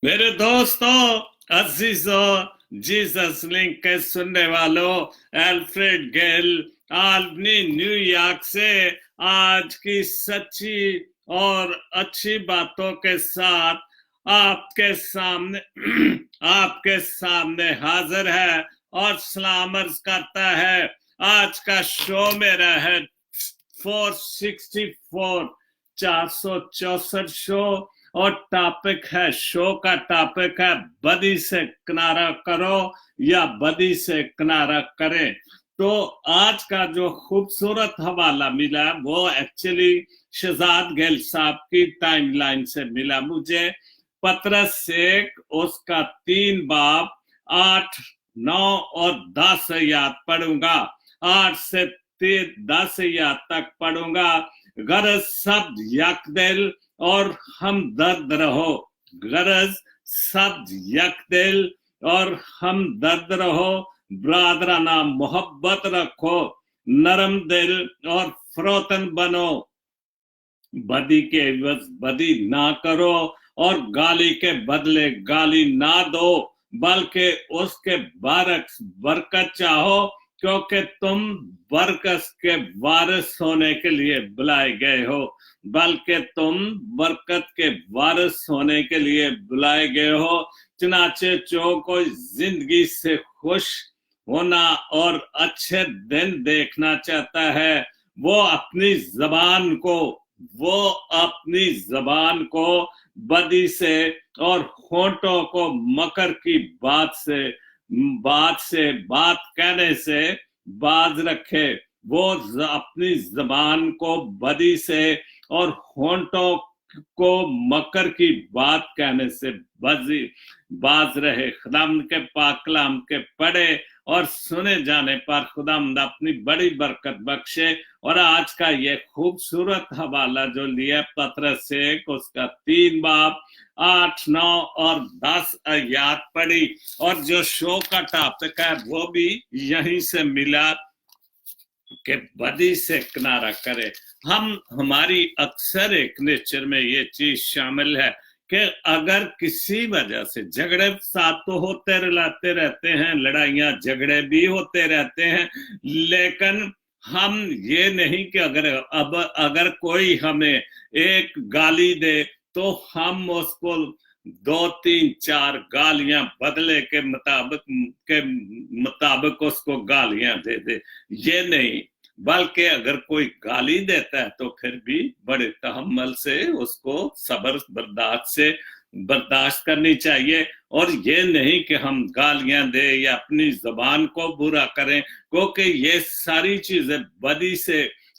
मेरे दोस्तों, अजीजों, Jesus link के सुनने वालों, एल्फ्रेड गेल आल्बनी न्यूयॉर्क से आज की सच्ची और अच्छी बातों के साथ आपके सामने आपके सामने हाजिर है और सलाम अर्ज करता है। आज का शो मेरा है 464 464 शो और टॉपिक है, शो का टॉपिक है बदी से किनारा करो या बदी से किनारा करें। तो आज का जो खूबसूरत हवाला मिला वो एक्चुअली शहजाद गेल साहब की टाइमलाइन से मिला मुझे। पत्रस से उसका 3 बाब 8, 9 और 10 याद पढ़ूंगा। 8 से 10 याद तक पढ़ूंगा। गरज सब यकदिल और हम दर्द रहो, गरज सब यकदिल और हम दर्द रहो, ब्रादराना मोहब्बत रखो, नरम दिल और फरोतन बनो, बदी के एवज बदी ना करो और गाली के बदले गाली ना दो, बल्कि उसके बरकत चाहो, क्योंकि तुम बरकत के वारिस होने के लिए बुलाए गए हो, बल्कि तुम बरकत के वारिस होने के लिए बुलाए गए हो। चनाचे जो कोई जिंदगी से खुश होना और अच्छे दिन देखना चाहता है, वो अपनी जबान को बदी से और होंठों को मकर की बात कहने से बाज रखे। वो अपनी जबान को बदी से और होंठों को मकर की बात कहने से बाज रहे। खुदावंद के पाक कलाम के पढ़े और सुने जाने पर खुदावंद अपनी बड़ी बरकत बख्शे। और आज का ये खूबसूरत हवाला जो लिया पत्रस से, उसका 3 बाब 8, 9 और 10 आयत पढ़ी, और जो शो का टॉपिक है वो भी यहीं से मिला कि बदी से किनारा करे। हमारी अक्सर एक नेचर में ये चीज शामिल है कि अगर किसी वजह से झगड़े साथ तो होते रहते हैं, लड़ाइयां झगड़े भी होते रहते हैं, लेकिन हम ये नहीं कि अगर कोई हमें एक गाली दे तो हम उसको 2, 3, 4 गालियां बदले के मुताबिक उसको गालियां दे दे, ये नहीं, बल्कि अगर कोई गाली देता है तो फिर भी बड़े तहम्मुल से उसको सब्र बर्दाश्त करनी चाहिए। और ये नहीं कि हम गालियां दे या अपनी जबान को बुरा करें, क्योंकि ये सारी चीजें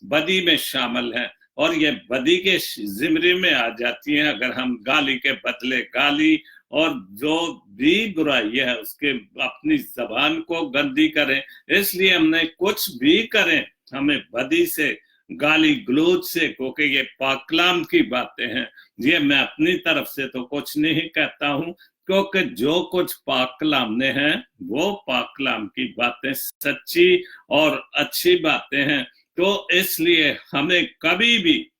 बदी में शामिल हैं और ये बदी के जिम्मे में आ जाती हैं अगर हम गाली के बदले गाली और जो भी बुराई है उसके अपनी जबान को गंदी करें। इसलिए हमने कुछ भी करें, हमें बदी से, गाली गलौज से, क्योंकि ये पाक कलाम की बातें हैं। ये मैं अपनी तरफ से तो कुछ नहीं कहता हूं, क्योंकि जो कुछ पाक कलाम ने हैं वो पाक कलाम की बातें सच्ची और अच्छी बातें हैं। तो इसलिए हमें कभी भी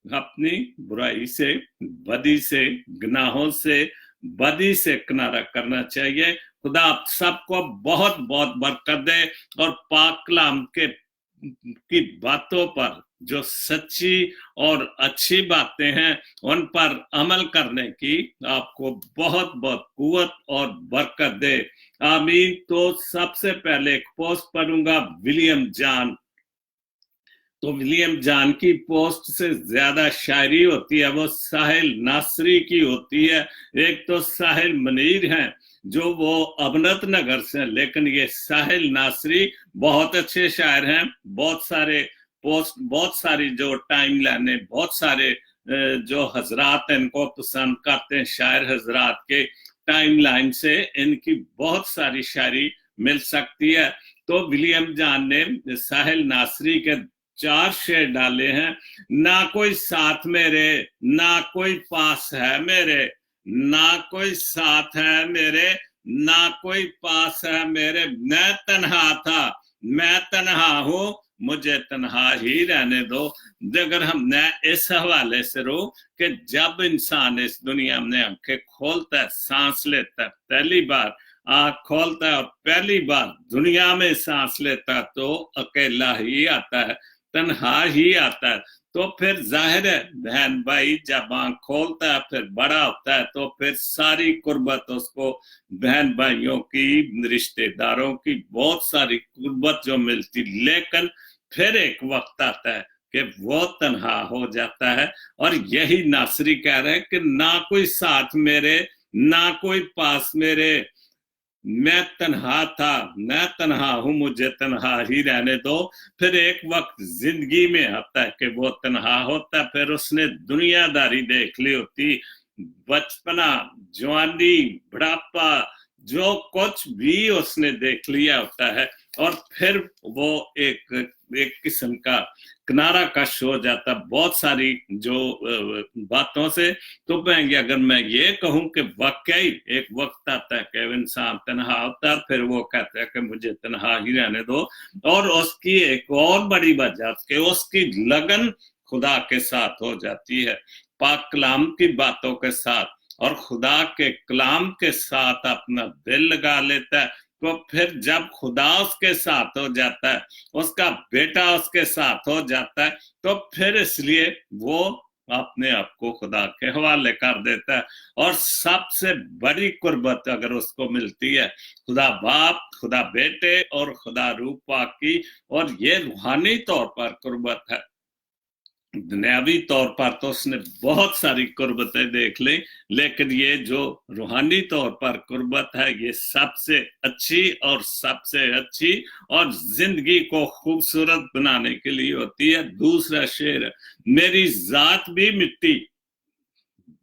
अपनी बुराई से, बदी से, गुनाहों से, बदी से किनारा करना चाहिए। खुदा आप सबको बहुत बहुत बरकत दे और पाक कलाम की बातों पर जो सच्ची और अच्छी बातें हैं उन पर अमल करने की आपको बहुत बहुत कुव्वत और बरकत दे। आमीन। तो सबसे पहले एक पोस्ट पढ़ूंगा विलियम जॉन। तो विलियम जॉन की पोस्ट से ज्यादा शायरी होती है वो साहिल नासरी की होती है। एक तो साहिल मुनीर हैं जो वो अबनत नगर से, लेकिन ये साहिल नासरी बहुत अच्छे शायर हैं। बहुत सारी जो टाइम लाने, बहुत सारे जो हजरात इनको पसंद करते हैं, शायर हजरात के टाइम लाइन से इनकी बहुत सारी शायरी मिल सकती है। तो विलियम जॉन ने साहिल नासरी के 4 शेर डाले हैं। ना कोई साथ मेरे, ना कोई पास है मेरे, ना कोई साथ है मेरे, ना कोई पास है मेरे, मैं तन्हा था, मैं तन्हा हूं, मुझे तन्हा ही रहने दो। अगर हमने इस हवाले से रो कि जब इंसान इस दुनिया में आंखें खोलता है, सांस लेता है, पहली बार आंख खोलता है और पहली बार दुनिया में सांस लेता है, तो अकेला ही आता है, तन्हा ही आता है। तो फिर जाहिर है बहन भाई जब आंख खोलता है फिर बड़ा होता है, तो फिर सारी कुर्बत उसको बहन भाइयों की, रिश्तेदारों की बहुत सारी कुर्बत जो मिलती, लेकिन फिर एक वक्त आता है कि वो तन्हा हो जाता है। और यही नासरी कह रहे हैं कि ना कोई साथ मेरे, ना कोई पास मेरे, मैं तन्हा था, मैं तन्हा हूं, मुझे तन्हा ही रहने दो। फिर एक वक्त जिंदगी में आता है कि वो तन्हा होता है, फिर उसने दुनियादारी देख ली होती, बचपना, जवानी, बुढ़ापा, जो कुछ भी उसने देख लिया होता है, और फिर वो एक किस्म का किनारा कश हो जाता बहुत सारी जो बातों से। तो मैं अगर मैं ये कहूं कि वाकई एक वक्त आता है कि इंसान तन्हा होता है, फिर वो कहता है कि मुझे तन्हा ही रहने दो। और उसकी एक और बड़ी वजह कि उसकी लगन खुदा के साथ हो जाती है, पाक कलाम की बातों के साथ, और खुदा के कलाम के साथ अपना दिल लगा लेता है। तो फिर जब खुदा उसके साथ हो जाता है, उसका बेटा उसके साथ हो जाता है, तो फिर इसलिए वो अपने आप को खुदा के हवाले कर देता है। और सबसे बड़ी कुर्बत अगर उसको मिलती है खुदा बाप, खुदा बेटे और खुदा रूह पाक की, और ये रूहानी तौर पर कुर्बत है। दुनियावी तौर पर तो उसने बहुत सारी कुर्बतें देख ली, लेकिन ये जो रूहानी तौर पर कुर्बत है, ये सबसे अच्छी और सबसे अच्छी, और जिंदगी को खूबसूरत बनाने के लिए होती है। दूसरा शेर, मेरी जात भी मिट्टी,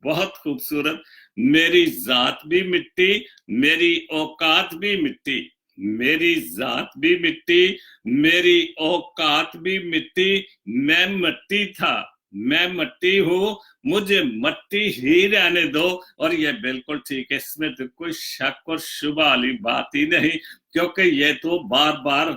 बहुत खूबसूरत, मेरी जात भी मिट्टी, मेरी औकात भी मिट्टी, मेरी जात भी मिट्टी, मेरी औकात भी मिट्टी, मैं मिट्टी था, मैं मिट्टी हूं, मुझे मिट्टी ही रहने दो। और ये बिल्कुल ठीक है, इसमें तो कोई शक और शुबा वाली बात ही नहीं, क्योंकि ये तो बार बार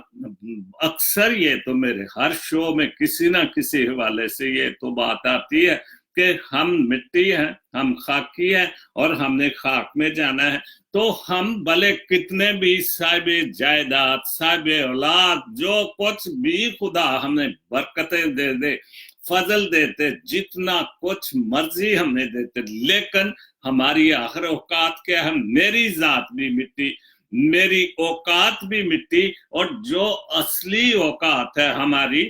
अक्सर ये तो मेरे हर शो में किसी ना किसी हवाले से ये तो बात आती है कि हम मिट्टी हैं, हम खाकी हैं, और हमने खाक में जाना है। तो हम भले कितने भी साहिब जायदाद, साहिब औलाद, जो कुछ भी खुदा हमें बरकतें दे दे, फजल देते, जितना कुछ मर्जी हमें देते, लेकिन हमारी आखिर औकात क्या है? मेरी जात भी मिट्टी, मेरी औकात भी मिट्टी, और जो असली औकात है हमारी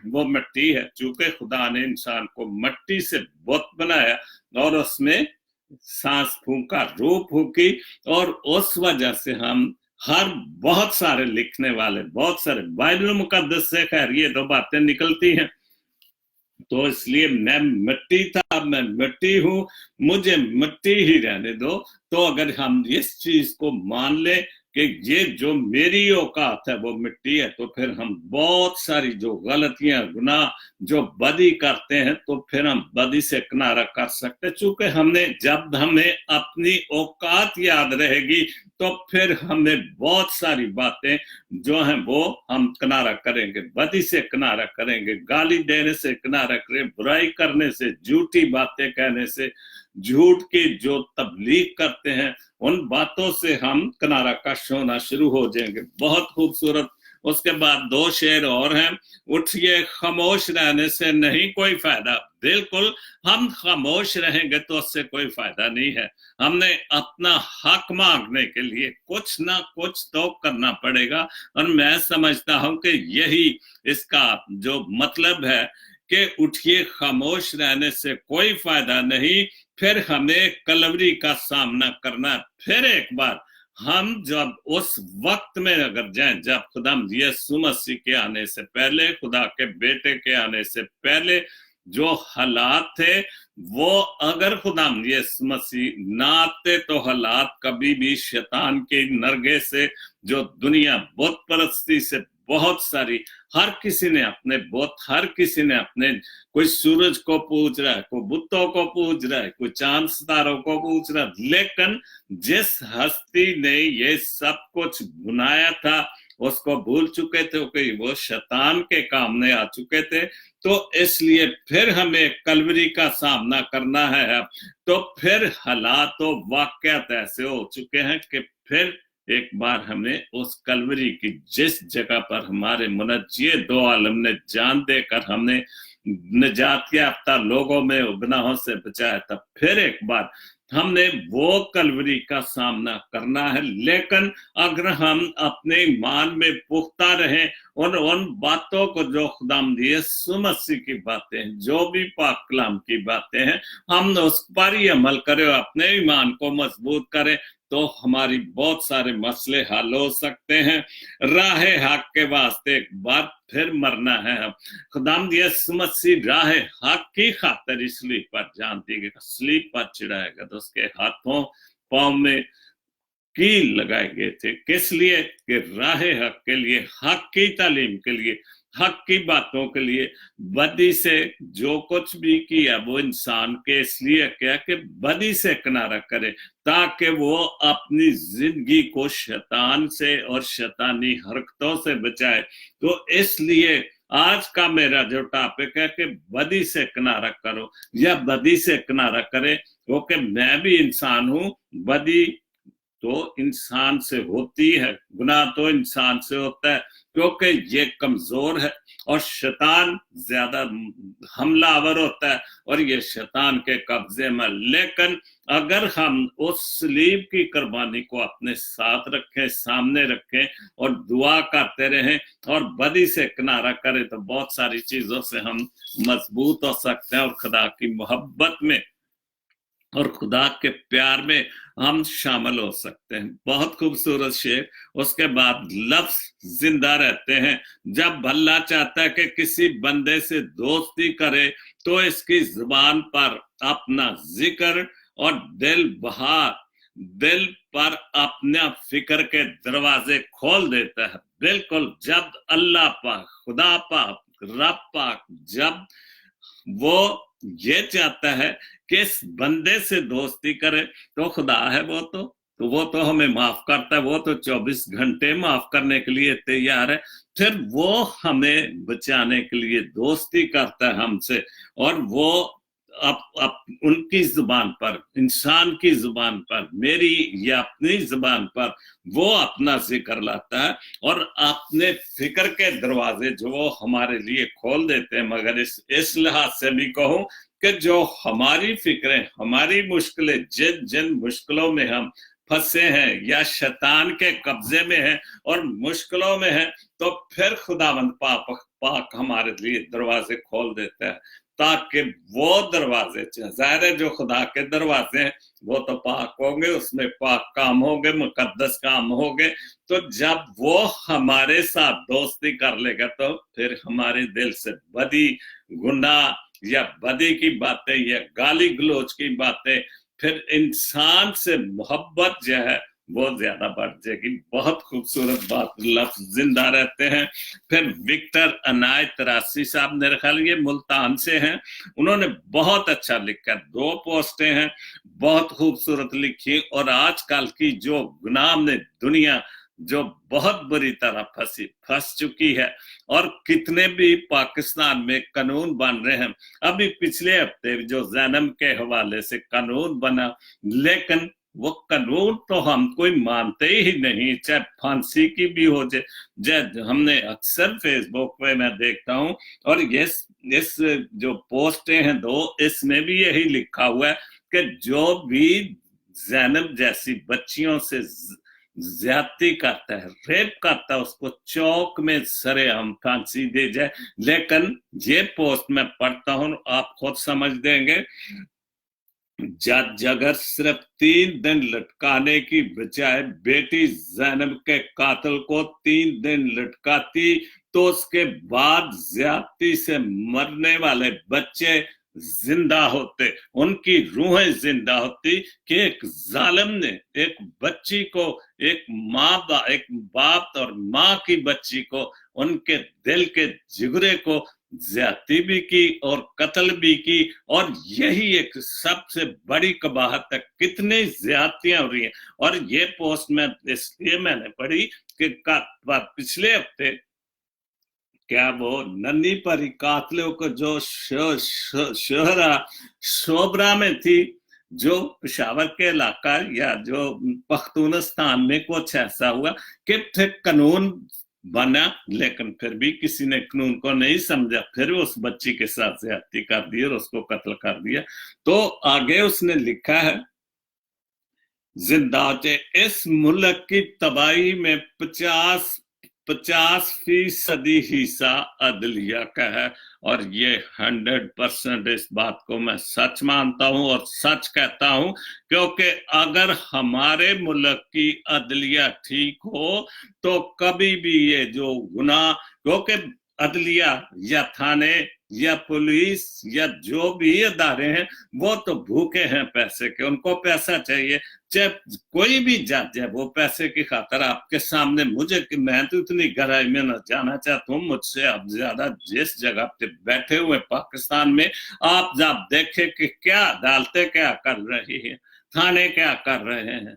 वो मिट्टी है। चूंकि खुदा ने इंसान को मिट्टी से बुत बनाया और उसमें सांस फूंका, रूह फूंकी, और उस वजह से हम हर बहुत सारे लिखने वाले, बहुत सारे बाइबल मुकद्दस से खैर ये दो बातें निकलती हैं। तो इसलिए मैं मिट्टी था, मैं मिट्टी हूं, मुझे मिट्टी ही रहने दो। तो अगर हम इस चीज को मान ले कि ये जो मेरी औकात है वो मिट्टी है, तो फिर हम बहुत सारी जो गलतियां, गुनाह, जो बदी करते हैं, तो फिर हम बदी से किनारा कर सकते। चूंकि हमने, जब हमें अपनी औकात याद रहेगी, तो फिर हमें बहुत सारी बातें जो हैं वो हम किनारा करेंगे, बदी से किनारा करेंगे, गाली देने से किनारा करें, बुराई करने से, झूठी बातें कहने से, झूठ की जो तबलीग करते हैं उन बातों से हम किनारा कश होना शुरू हो जाएंगे। बहुत खूबसूरत। उसके बाद दो शेर और हैं, उठिए खामोश रहने से नहीं कोई फायदा। बिल्कुल, हम खामोश रहेंगे तो उससे कोई फायदा नहीं है। हमने अपना हक मांगने के लिए कुछ ना कुछ तो करना पड़ेगा, और मैं समझता हूं कि यही इसका जो मतलब है कि उठिए खामोश रहने से कोई फायदा नहीं। फिर हमें कलवरी का सामना करना है। फिर एक बार हम जब उस वक्त में अगर जाएं जब खुदा यीशु मसीह के आने से पहले, खुदा के बेटे के आने से पहले जो हालात थे, वो अगर खुदा यीशु मसीह ना आते तो हालात कभी भी शैतान के नरगे से, जो दुनिया बुत परस्ती से बहुत सारी, हर किसी ने अपने बुत, हर किसी ने अपने, कोई सूरज को पूज रहा है, कोई बुतों को पूज रहा है, कोई चांद सितारों को पूज रहा है, लेकिन जिस हस्ती ने ये सब कुछ बनाया था उसको भूल चुके थे कि वो शैतान के काम में आ चुके थे। तो इसलिए फिर हमें कलवरी का सामना करना है। तो फिर हालात तो वाकयात ऐसे हो चुके हैं कि फिर एक बार हमें उस कलवरी की जिस जगह पर हमारे मुनज्जे दो आलम ने जान देकर हमने निजात याफ्ता लोगों में गुनाहों से बचाया, तब फिर एक बार हमने वो कलवरी का सामना करना है। लेकिन अगर हम अपने ईमान में पुख्ता रहें और उन बातों को जो खुदावंद यीशु मसीह की बातें हैं, जो भी पाक कलाम की बातें हैं, हम उस पर ही अमल करें, अपने ईमान को मजबूत करें, तो हमारी बहुत सारे मसले हल हो सकते हैं। राह हक के वास्ते एक बार फिर मरना है। खुदावंद यीशु मसीह राह हक की खातिर स्लीब पर जान दी गई, स्लीब पर चढ़ाएगा तो उसके हाथों पांव में कील लगाए गए थे। किस लिए? कि राह हक के लिए, हक की तालीम के लिए, हक की बातों के लिए। बदी से जो कुछ भी किया वो इंसान के इसलिए क्या कि बदी से किनारा करे, ताकि वो अपनी जिंदगी को शैतान से और शैतानी हरकतों से बचाए। तो इसलिए आज का मेरा जो टॉपिक है कि बदी से किनारा करो या बदी से किनारा करे, क्योंकि मैं भी इंसान हूं। बदी तो इंसान से होती है, गुनाह तो इंसान से होता है, क्योंकि ये कमजोर है और शैतान ज्यादा हमलावर होता है और ये शैतान के कब्जे में। लेकिन अगर हम उस सलीब की कुर्बानी को अपने साथ रखें, सामने रखें और दुआ करते रहें और बदी से किनारा करें, तो बहुत सारी चीजों से हम मजबूत हो सकते हैं और खुदा की मोहब्बत में और खुदा के प्यार में हम शामिल हो सकते हैं। बहुत खूबसूरत शेर। उसके बाद लफ्ज जिंदा रहते हैं। जब अल्लाह चाहता है कि किसी बंदे से दोस्ती करे तो इसकी जुबान पर अपना जिक्र और दिल पर अपना फिक्र के दरवाजे खोल देता है। बिल्कुल, जब अल्लाह पाक, खुदा पाक, रब पाक जब वो ये चाहता है कि इस बंदे से दोस्ती करे, तो खुदा है वो तो हमें माफ करता है, वो तो 24 घंटे माफ करने के लिए तैयार है। फिर वो हमें बचाने के लिए दोस्ती करता है हमसे, और वो उनकी जुबान पर, इंसान की जुबान पर, मेरी या अपनी जुबान पर वो अपना जिक्र लाता है और अपने फिक्र के दरवाजे जो वो हमारे लिए खोल देते हैं। मगर इस लिहाज से भी कहूं कि जो हमारी फिक्रें, हमारी मुश्किलें, जिन मुश्किलों में हम फंसे हैं या शैतान के कब्जे में हैं और मुश्किलों में हैं, तो फिर खुदावंद पाक हमारे लिए दरवाजे खोल देता है, ताकि वो दरवाजे, जाहिर है जो खुदा के दरवाजे हैं वो तो पाक होंगे, उसमें पाक काम होंगे, मुकद्दस काम होंगे। तो जब वो हमारे साथ दोस्ती कर लेगा, तो फिर हमारे दिल से बदी, गुनाह या बदी की बातें या गाली गलोच की बातें, फिर इंसान से मोहब्बत जो है वो ज्यादा बढ़ जाएगी। बहुत खूबसूरत बात, लफ्ज जिंदा रहते हैं। फिर विक्टर अनायत तरासी साहब, मेरे ख्याल ये मुल्तान से हैं, उन्होंने बहुत अच्छा लिखा, 2 पोस्टें हैं, बहुत खूबसूरत लिखी। और आजकल की जो गुनाह में दुनिया जो बहुत बुरी तरह फंस चुकी है, और कितने भी पाकिस्तान में कानून बन रहे हैं। अभी पिछले हफ्ते जो जैनम के हवाले से कानून बना, लेकिन वो कानून तो हम कोई मानते ही नहीं, चाहे फांसी की भी हो जाए। हमने अक्सर फेसबुक पे मैं देखता हूँ, और इस जो पोस्टें हैं 2, इसमें भी यही लिखा हुआ है कि जो भी जैनब जैसी बच्चियों से ज्यादती करता है, रेप करता है, उसको चौक में सरेआम फांसी दे जाए। लेकिन ये पोस्ट मैं पढ़ता हूं, आप खुद समझ देंगे। जज अगर सिर्फ 3 दिन लटकाने की बजाय बेटी जैनब के कातिल को 3 दिन लटकाती, तो उसके बाद ज्यादती से मरने वाले बच्चे जिंदा होते, उनकी रूहें जिंदा होती, कि एक जालिम ने एक बच्ची को, एक बाप और माँ की बच्ची को, उनके दिल के जिगरे को ज्यादती भी की और कत्ल भी की, और यही एक सबसे बड़ी कबाहत है। कितनी ज्यादतियां हो रही हैं। और ये पोस्ट मैं इसलिए मैंने पढ़ी कि पिछले हफ्ते क्या वो नन्ही परी कातलों को जो शोहरा शोबरा में थी, जो पेशावर के इलाका या जो पख्तूनिस्तान में कुछ ऐसा हुआ कि फिर कानून बना, लेकिन फिर भी किसी ने कानून को नहीं समझा, फिर उस बच्ची के साथ ज्यादती कर दी और उसको कत्ल कर दिया। तो आगे उसने लिखा है, जिंदाचे इस मुल्क की तबाही में 50% हिस्सा अदलिया का है। और ये 100% इस बात को मैं सच मानता हूं और सच कहता हूं, क्योंकि अगर हमारे मुल्क की अदलिया ठीक हो तो कभी भी ये जो गुनाह, क्योंकि अदलिया या थाने या पुलिस या जो भी अदारे हैं वो तो भूखे हैं पैसे के, उनको पैसा चाहिए। चाहे कोई भी जज है, वो पैसे की खातर आपके सामने, मुझे कि मैं तो इतनी गहराई में न जाना चाहता हूँ, मुझसे अब ज्यादा जिस जगह पे बैठे हुए पाकिस्तान में आप जब देखे कि क्या अदालतें क्या कर रही हैं, थाने क्या कर रहे हैं,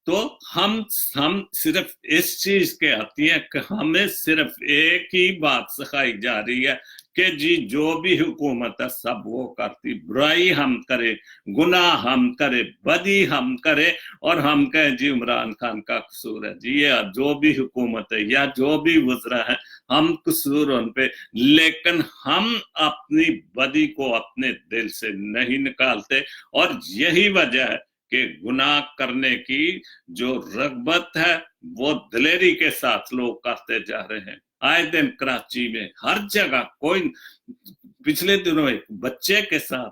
तो हम सिर्फ इस चीज के आती है कि हमें सिर्फ एक ही बात सिखाई जा रही है कि जी जो भी हुकूमत है सब वो करती, बुराई हम करे, गुनाह हम करे, बदी हम करे, और हम कहें जी इमरान खान का कसूर है, जी ये जो भी हुकूमत है या जो भी वज़रा है हम कसूर उन पे, लेकिन हम अपनी बदी को अपने दिल से नहीं निकालते। और यही वजह है कि गुनाह करने की जो रगबत है वो दिलेरी के साथ लोग करते जा रहे हैं। आए दिन कराची में हर जगह कोई, पिछले दिनों एक बच्चे के साथ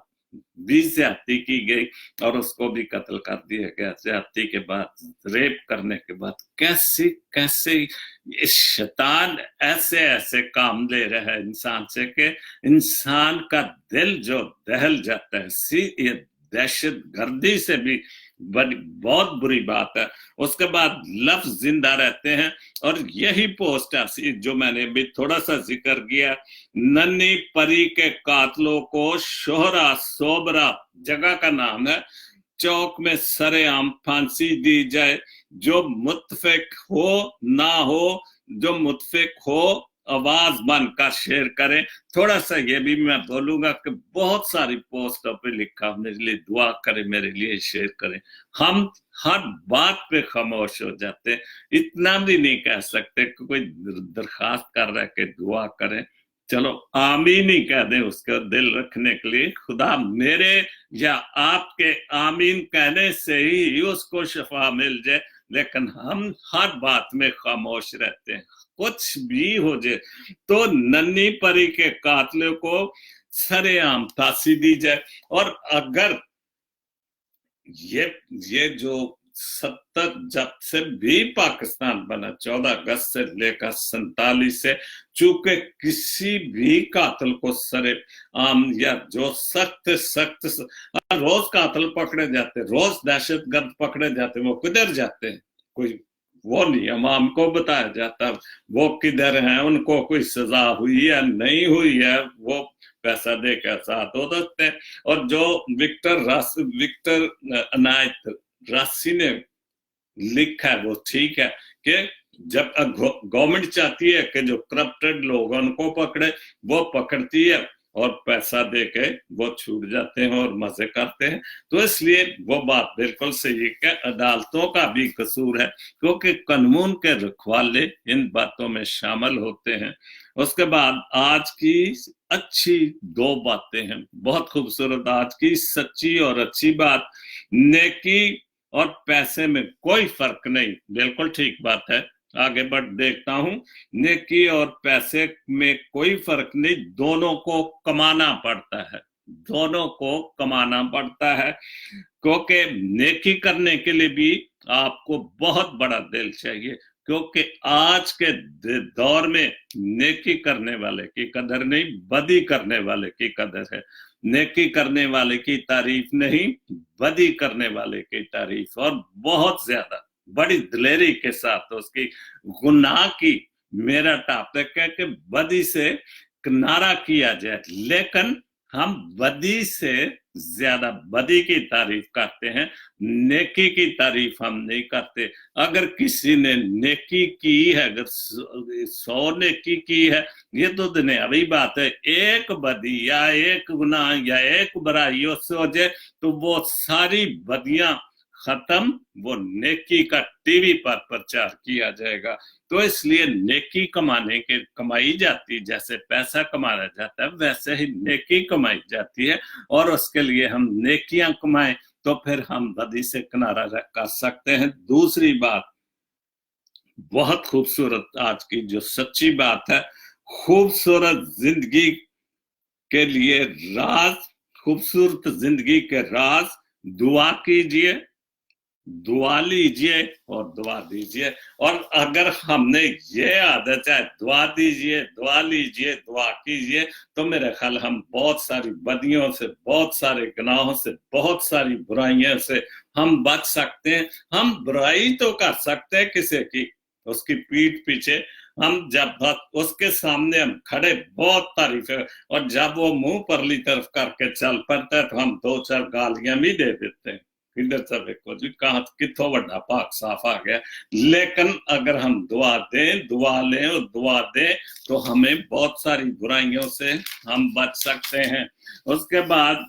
भी ज्यादती की गई और उसको भी कत्ल कर दिया गया, ज्यादती के बाद, रेप करने के बाद। कैसे कैसे ये शैतान ऐसे ऐसे काम ले रहा है इंसान से कि इंसान का दिल जो दहल जाता है। ये दहशत गर्दी से भी बहुत बुरी बात है। उसके बाद लफ्ज जिंदा रहते हैं। और यही पोस्ट जो मैंने भी थोड़ा सा जिक्र किया, नन्ही परी के कातलों को शोहरा सोबरा जगह का नाम है, चौक में सरेआम फांसी दी जाए। जो मुत्तफिक हो ना हो, जो मुत्तफिक हो आवाज बनकर शेयर करें। थोड़ा सा ये भी मैं बोलूंगा कि बहुत सारी पोस्टों पे लिखा, मेरे लिए दुआ करें, मेरे लिए शेयर करें। हम हर बात पे खामोश हो जाते हैं, इतना भी नहीं कह सकते कि कोई दरखास्त कर रहा है कि दुआ करें। चलो आमीन ही कह दें उसका दिल रखने के लिए, खुदा मेरे या आपके आमीन कहने से ही उसको शफा मिल जाए। लेकिन हम हर बात में खामोश रहते हैं, कुछ भी हो जाए तो नन्ही परी के कातले को सरेआम फांसी दी जाए। और अगर ये जो 70 जब से भी पाकिस्तान बना, 14 अगस्त से लेकर 47 से, चूंकि किसी भी कातिल को सरे आम या जो सख्त रोज कातिल पकड़े जाते, रोज दहशतगर्द पकड़े जाते, वो किधर जाते हैं? कोई वो नहीं अवाम को बताया जाता वो किधर हैं, उनको कोई सजा हुई है नहीं हुई है, वो पैसा दे के साथ हो सकते हैं। और जो विक्टर अनायत राशि ने लिखा है वो ठीक है कि जब गवर्नमेंट चाहती है कि जो करप्टेड लोग उनको पकड़े, वो पकड़ती है और पैसा दे के वो छूट जाते हैं और मजे करते हैं। तो इसलिए वो बात बिल्कुल सही है, अदालतों का भी कसूर है, क्योंकि कानून के रखवाले इन बातों में शामिल होते हैं। उसके बाद आज की अच्छी 2 बातें हैं, बहुत खूबसूरत। आज की सच्ची और अच्छी बात, नेकी और पैसे में कोई फर्क नहीं, बिल्कुल ठीक बात है। आगे बढ़ देखता हूं, नेकी और पैसे में कोई फर्क नहीं, दोनों को कमाना पड़ता है, दोनों को कमाना पड़ता है। क्योंकि नेकी करने के लिए भी आपको बहुत बड़ा दिल चाहिए, क्योंकि आज के दौर में नेकी करने वाले की कदर नहीं, बदी करने वाले की कदर है। नेकी करने वाले की तारीफ नहीं, बदी करने वाले की तारीफ, और बहुत ज्यादा बड़ी दिलेरी के साथ उसकी गुनाह की मेरा टॉपिक है कि बदी से किनारा किया जाए, लेकिन हम बदी से ज्यादा बदी की तारीफ करते हैं, नेकी की तारीफ हम नहीं करते। अगर किसी ने नेकी की है, अगर 100 नेकी की है, ये तो दुनियावी बात है, एक बदी या एक गुनाह या एक बुराई हो जाए तो वो सारी बदियां खत्म, वो नेकी का टीवी पर प्रचार किया जाएगा। तो इसलिए नेकी कमाई जाती, जैसे पैसा कमाया जाता है वैसे ही नेकी कमाई जाती है, और उसके लिए हम नेकियां कमाएं तो फिर हम बदी से किनारा कर सकते हैं। दूसरी बात, बहुत खूबसूरत आज की जो सच्ची बात है, खूबसूरत जिंदगी के लिए राज, खूबसूरत जिंदगी के राज, दुआ कीजिए, दुआ लीजिए और दुआ दीजिए। और अगर हमने ये आदत है दुआ दीजिए, दुआ लीजिए, दुआ कीजिए, तो मेरे ख्याल हम बहुत सारी बदियों से, बहुत सारे गुनाहों से, बहुत सारी बुराइयों से हम बच सकते हैं। हम बुराई तो कर सकते हैं किसी की, उसकी पीठ पीछे हम जब उसके सामने हम खड़े बहुत तारीफ है, और जब वो मुंह परली तरफ करके चल पड़ता है तो हम 2-4 गालियां भी दे देते हैं, इधर से देखो जी कहाँ कितों बड़ा पाक साफ आ गया। लेकिन अगर हम दुआ दें, दुआ लें और दुआ दें तो हमें बहुत सारी बुराइयों से हम बच सकते हैं। उसके बाद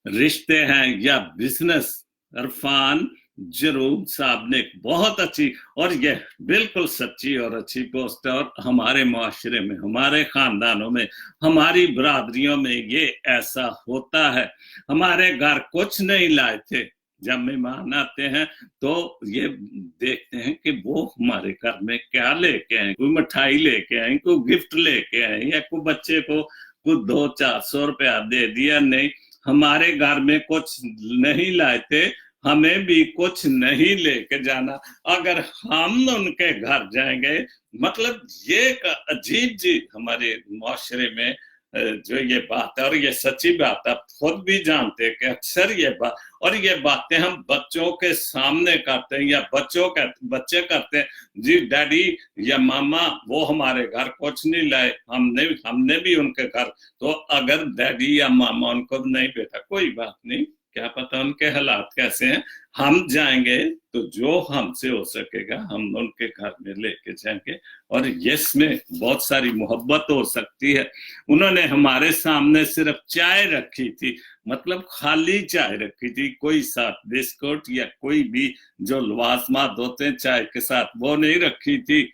रिश्ते हैं या बिजनेस, इरफान जरूर साहब ने बहुत अच्छी और यह बिल्कुल सच्ची और अच्छी पोस्ट है, और हमारे मुआशरे में, हमारे खानदानों में, हमारी बरादरियों में ये ऐसा होता है। हमारे घर कुछ नहीं लाए थे, जब मेहमान आते हैं तो ये देखते हैं कि वो हमारे घर में क्या लेके आए, कोई मिठाई लेके आए, कोई गिफ्ट लेके आए, या कोई बच्चे को कुछ 200-400 रुपया दे दिया। नहीं, हमारे घर में कुछ नहीं लाए थे, हमें भी कुछ नहीं लेके जाना। अगर हम उनके घर जाएंगे, मतलब ये अजीब जी हमारे मुआशरे में जो ये बात है, और ये सच्ची बात है, खुद भी जानते हैं कि अक्सर ये बात, और ये बातें हम बच्चों के सामने करते हैं, या बच्चे करते हैं, जी डैडी या मामा वो हमारे घर कुछ नहीं लाए, हमने भी उनके घर। तो अगर डैडी या मामा उनको नहीं, बेटा कोई बात नहीं, क्या पता उनके हालात कैसे हैं, हम जाएंगे तो जो हमसे हो सकेगा हम उनके घर में लेके जाएंगे, और इसमें बहुत सारी मोहब्बत हो सकती है। उन्होंने हमारे सामने सिर्फ चाय रखी थी, मतलब खाली चाय रखी थी, कोई साथ बिस्कुट या कोई भी जो लवाजमात होते हैं चाय के साथ वो नहीं रखी थी।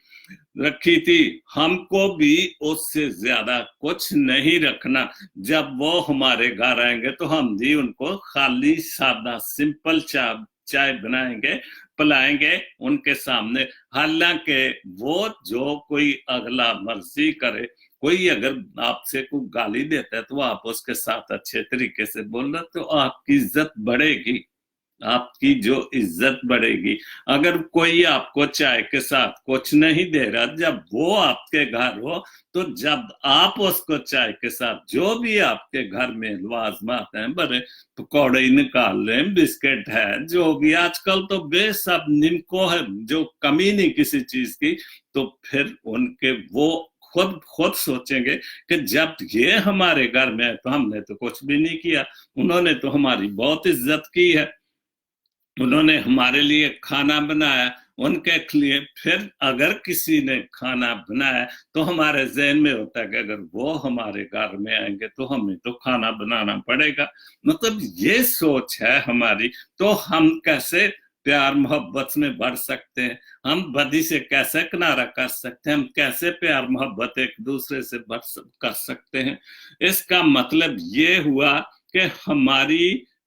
हमको भी उससे ज्यादा कुछ नहीं रखना। जब वो हमारे घर आएंगे तो हम भी उनको खाली सादा सिंपल चाय बनाएंगे, पिलाएंगे उनके सामने। हालांकि वो जो कोई अगला मर्जी करे, कोई अगर आपसे कोई गाली देता है तो आप उसके साथ अच्छे तरीके से बोलना, तो आपकी इज्जत बढ़ेगी, आपकी जो इज्जत बढ़ेगी। अगर कोई आपको चाय के साथ कुछ नहीं दे रहा, जब वो आपके घर हो, तो जब आप उसको चाय के साथ जो भी आपके घर में लवाजमात हैं, बड़े पकौड़े निकाल लें, बिस्किट है, जो भी आजकल तो बेसब निमको है, जो कमी नहीं किसी चीज की, तो फिर उनके वो खुद सोचेंगे कि जब ये हमारे घर में है तो हमने तो कुछ भी नहीं किया, उन्होंने तो हमारी बहुत इज्जत की है, उन्होंने हमारे लिए खाना बनाया, उनके लिए। फिर अगर किसी ने खाना बनाया तो हमारे ज़हन में होता है कि अगर वो हमारे घर में आएंगे तो हमें तो खाना बनाना पड़ेगा। मतलब ये सोच है हमारी, तो हम कैसे प्यार मोहब्बत में बढ़ सकते हैं, हम बदी से कैसे किनारा कर सकते हैं, हम कैसे प्यार मोहब्बत एक दूसरे से कर सकते हैं। इसका मतलब ये हुआ कि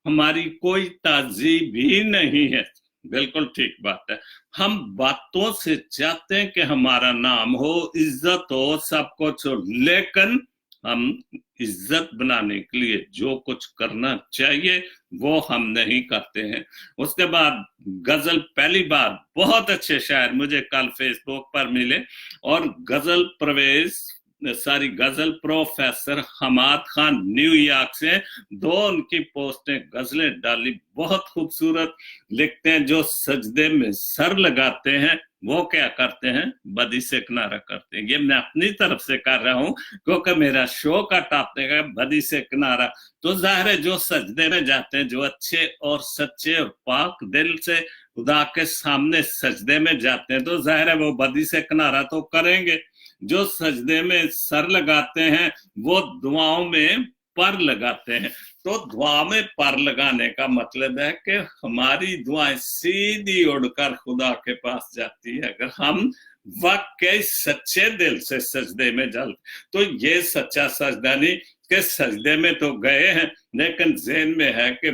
हमारी कोई तहजीब ही नहीं है। बिल्कुल ठीक बात है। हम बातों से चाहते हैं कि हमारा नाम हो, इज्जत हो, सब कुछ हो, लेकिन हम इज्जत बनाने के लिए जो कुछ करना चाहिए वो हम नहीं करते हैं। उसके बाद गजल, पहली बार बहुत अच्छे शायर मुझे कल फेसबुक पर मिले, और गजल परवेज सारी गजल प्रोफेसर हमाद खान न्यूयॉर्क से, 2 उनकी पोस्टें गजलें डाली, बहुत खूबसूरत लिखते हैं। जो सजदे में सर लगाते हैं वो क्या करते हैं, बदी से किनारा करते हैं। ये मैं अपनी तरफ से कर रहा हूं क्योंकि मेरा शो का टॉपिक है बदी से किनारा। तो जाहिर है जो सजदे में जाते हैं, जो अच्छे और सच्चे और पाक दिल से खुदा के सामने सजदे में जाते हैं, तो जाहिर है वो बदी से किनारा तो करेंगे। जो सजदे में सर लगाते हैं वो दुआओं में पर लगाते हैं। तो दुआ में पर लगाने का मतलब है कि हमारी दुआएं सीधी उड़कर खुदा के पास जाती है अगर हम वाकई सच्चे दिल से सजदे में जल। तो ये सच्चा सजदा नहीं कि सजदे में तो गए हैं लेकिन ज़हन में है कि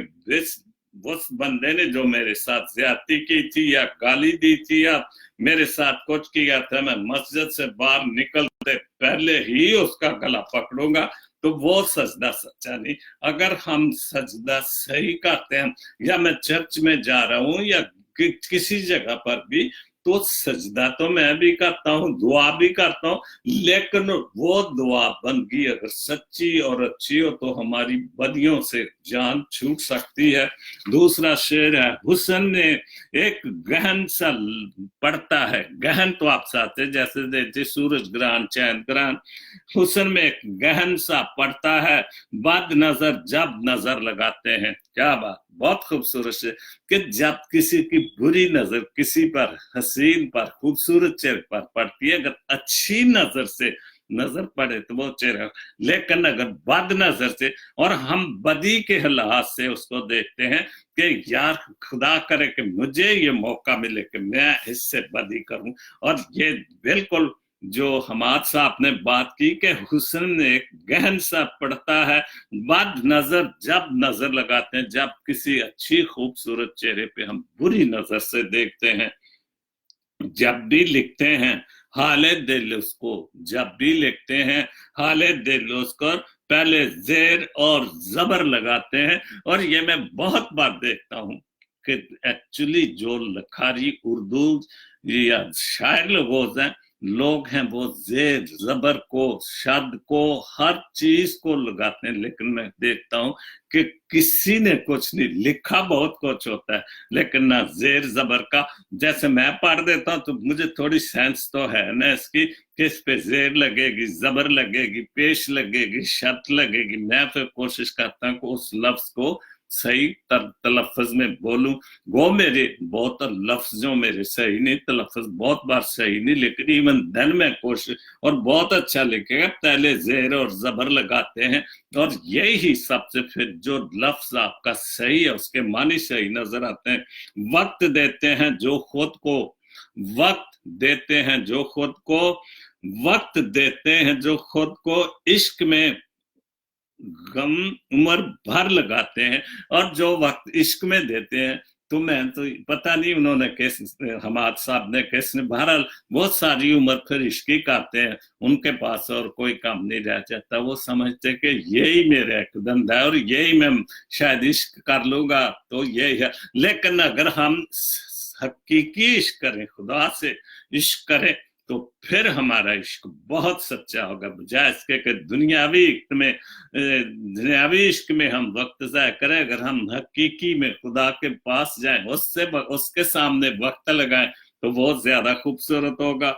उस बंदे ने जो मेरे साथ ज्यादती की थी या गाली दी थी या मेरे साथ कुछ किया था, मैं मस्जिद से बाहर निकलते पहले ही उसका गला पकड़ूंगा। तो वो सजदा सच्चा नहीं। अगर हम सजदा सही करते हैं, या मैं चर्च में जा रहा हूं या किसी जगह पर भी, तो सजदा तो मैं भी करता हूँ, दुआ भी करता हूँ, लेकिन वो दुआ बंदगी अगर सच्ची और अच्छी हो तो हमारी बदियों से जान छूट सकती है। दूसरा शेर है, हुस्न ने एक गहन सा पड़ता है, गहन तो आप साथ जैसे देते सूरज ग्रहण चैन ग्रहण, हुस्न में एक गहन सा पड़ता है, बद नजर जब नजर लगाते हैं। क्या बात, बहुत खूबसूरत है कि जब किसी की बुरी नजर किसी पर, हसीन पर, खूबसूरत चेहरे पर पड़ती है, अगर अच्छी नजर से नजर पड़े तो वो चेहरा, लेकिन अगर बद नजर से और हम बदी के हालात से उसको देखते हैं कि यार खुदा करे कि मुझे ये मौका मिले कि मैं इससे बदी करूं। और ये बिल्कुल जो हमाद साहब ने बात की कि हुस्न एक गहन सा पड़ता है, बद नजर जब नजर लगाते हैं, जब किसी अच्छी खूबसूरत चेहरे पे हम बुरी नजर से देखते हैं। जब भी लिखते हैं हाले दिल उसको, जब भी लिखते हैं हाले दिल उसको पहले जेर और जबर लगाते हैं। और ये मैं बहुत बार देखता हूं कि एक्चुअली जो लखारी उर्दू या शायर लोग हैं वो जेर जबर को, शब्द को, हर चीज को लगाते हैं, लेकिन मैं देखता हूं कि किसी ने कुछ नहीं लिखा, बहुत कुछ होता है लेकिन ना जेर जबर का। जैसे मैं पढ़ देता हूं तो मुझे थोड़ी सेंस तो है ना इसकी, किस पे जेर लगेगी, जबर लगेगी, पेश लगेगी, शर्त लगेगी। मैं फिर कोशिश करता हूं कि उस लफ्ज को सही तलफ़्फ़ुज़ में बोलूं। वो मेरे बहुत लफ्जों मेरे सही नहीं, तलफ़्फ़ुज़ बहुत बार सही नहीं, लेकिन इवन दिन में कोशिश, और बहुत अच्छा लिखेगा, पहले जेर और जबर लगाते हैं और यही सबसे फिर जो लफ्ज आपका सही है उसके मानी सही नजर आते हैं। वक्त देते हैं जो खुद को, वक्त देते हैं जो खुद को, वक्त देते हैं जो खुद को, इश्क में गम उम्र भर लगाते हैं। और जो वक्त इश्क में देते हैं तो मैं तो पता नहीं उन्होंने किस, हमाद साहब ने किसने, बहरहाल बहुत सारी उम्र फिर इश्क ही करते हैं, उनके पास और कोई काम नहीं रह जाता। वो समझते कि यही मेरा एक धंधा है और यही मैं शायद इश्क कर लूंगा तो यही है। लेकिन अगर हम हकीकी इश्क करें, खुदा से इश्क करें, तो फिर हमारा इश्क बहुत सच्चा होगा, बजाय इसके कि दुनियावी इश्क में हम वक्त ज़ाया करें। अगर हम हकीकी में खुदा के पास जाएं, उसके सामने वक्त लगाएं तो बहुत ज्यादा खूबसूरत होगा।